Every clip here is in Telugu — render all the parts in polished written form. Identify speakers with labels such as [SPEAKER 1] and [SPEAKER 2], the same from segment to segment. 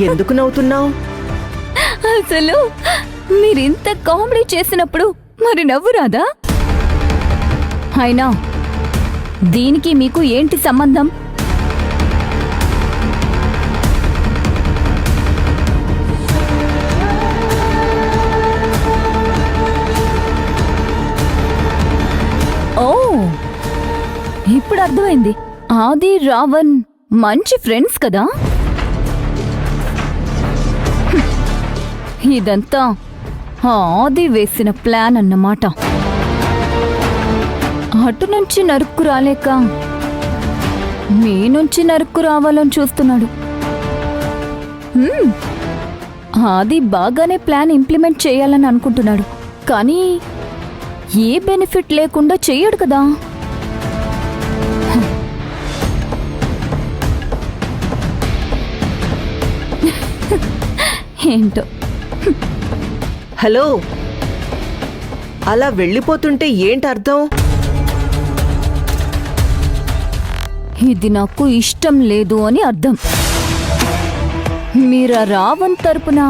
[SPEAKER 1] ఎందుకు నవ్వుతున్నావు?
[SPEAKER 2] అసలు మీరింత కామెడీ చేసినప్పుడు మరి నవ్వు రాదా? అయినా దీనికి మీకు ఏంటి సంబంధం? ఓ, ఇప్పుడు అర్థమైంది. ఆది రావణ్ మంచి ఫ్రెండ్స్ కదా. ఇదంతా ఆది వేసిన ప్లాన్ అన్నమాట. అటు నుంచి నరుక్కు రాలేక మీ నుంచి నరుక్కు రావాలని చూస్తున్నాడు. ఆది బాగానే ప్లాన్ ఇంప్లిమెంట్ చేయాలని అనుకుంటున్నాడు, కానీ ఏ బెనిఫిట్ లేకుండా చెయ్యడు కదా. ఏంటో.
[SPEAKER 1] హలో, అలా వెళ్ళిపోతుంటే ఏంటి అర్థం?
[SPEAKER 2] ఇది నాకు ఇష్టం లేదు అని అర్థం. మీరా రావణ్ తరపున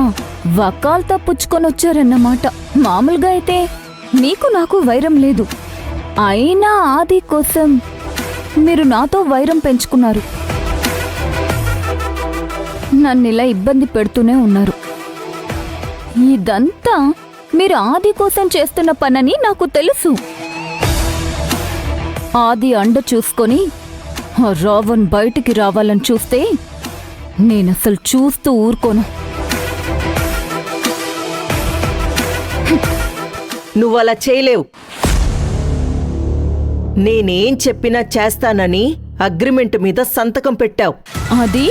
[SPEAKER 2] వకాల్తా పుచ్చుకొనొచ్చారన్నమాట. మామూలుగా అయితే మీకు నాకు వైరం లేదు, అయినా ఆది కోసం మీరు నాతో వైరం పెంచుకున్నారు. నన్నిలా ఇబ్బంది పెడుతూనే ఉన్నారు. ఇదంతా మీరు ఆది కోసం చేస్తున్న పనని నాకు తెలుసు. ఆది అండ చూసుకొని రావణ్ బయటికి రావాలని చూస్తే నేనసలు చూస్తూ ఊరుకోను.
[SPEAKER 1] నువ్వలా చేయలేవు. నేనేం చెప్పినా చేస్తానని అగ్రిమెంట్ మీద సంతకం పెట్టావు.
[SPEAKER 2] అది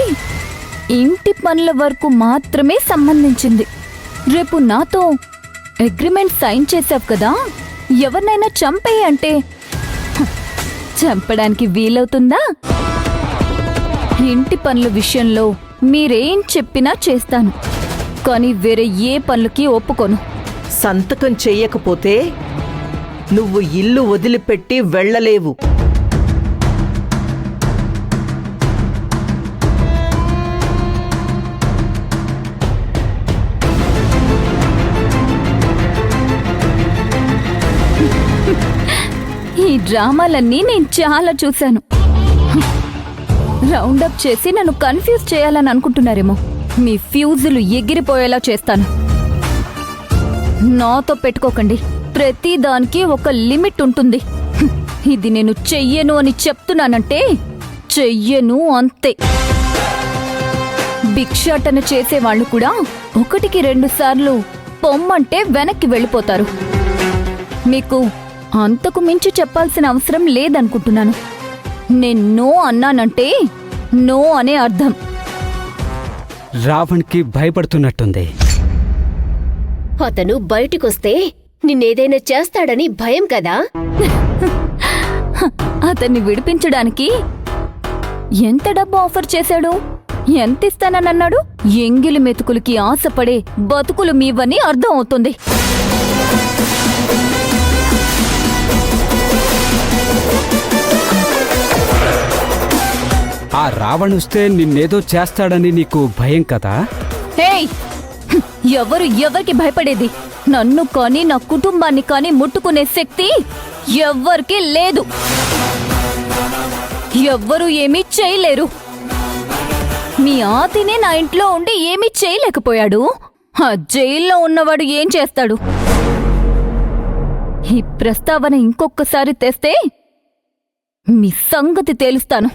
[SPEAKER 2] ఇంటి పనుల వరకు మాత్రమే సంబంధించింది. రేపు నాతో అగ్రిమెంట్ సైన్ చేశావు కదా, ఎవరినైనా చంపేయి అంటే చంపడానికి వీలవుతుందా? ఇంటి పనుల విషయంలో మీరేం చెప్పినా చేస్తాను, కానీ వేరే ఏ పనులకి ఒప్పుకోను.
[SPEAKER 1] సంతకం చెయ్యకపోతే నువ్వు ఇల్లు వదిలిపెట్టి వెళ్ళలేవు.
[SPEAKER 2] ఈ డ్రామాలన్నీ నేను చాలా చూశాను. రౌండప్ చేసి నన్ను కన్ఫ్యూజ్ చేయాలని అనుకుంటున్నారేమో. మీ ఫ్యూజులు ఎగిరిపోయేలా చేస్తాను. నాతో పెట్టుకోకండి. ప్రతి దానికి ఒక లిమిట్ ఉంటుంది. ఇది నేను చెయ్యను అని చెప్తున్నానంటే చెయ్యను అంతే. భిక్షాటన చేసేవాళ్లు కూడా 1-2 సార్లు పొమ్మంటే వెనక్కి వెళ్ళిపోతారు. మీకు అంతకు మించి చెప్పాల్సిన అవసరం లేదనుకుంటున్నాను. నేను నో అన్నానంటే నో అనే అర్థం.
[SPEAKER 3] రావణ్కి భయపడుతున్నట్టుంది.
[SPEAKER 4] అతను బయటికొస్తే నిన్నేదైనా చేస్తాడని భయం కదా.
[SPEAKER 2] అతన్ని విడిపించడానికి ఎంత డబ్బు ఆఫర్ చేశాడు? ఎంత ఇస్తానన్నాడు? ఎంగిలి మెతుకులకి ఆశపడే బతుకులు మీవని అర్థం అవుతుంది.
[SPEAKER 3] ఆ రావణుస్తే నిన్నేదో చేస్తాడని నీకు భయం కదా?
[SPEAKER 2] హేయ్, ఎవరు ఎవరికి భయపడేది? నన్ను కానీ నా కుటుంబాన్ని కానీ ముట్టుకునే శక్తి ఎవ్వరికీ లేదు. ఎవ్వరూ ఏమీ చేయలేరు. మీ ఆతినే నా ఇంట్లో ఉండి ఏమీ చేయలేకపోయాడు. ఆ జైల్లో ఉన్నవాడు ఏం చేస్తాడు? ఈ ప్రస్తావన ఇంకొకసారి తెస్తే మీ సంగతి తేలుస్తాను.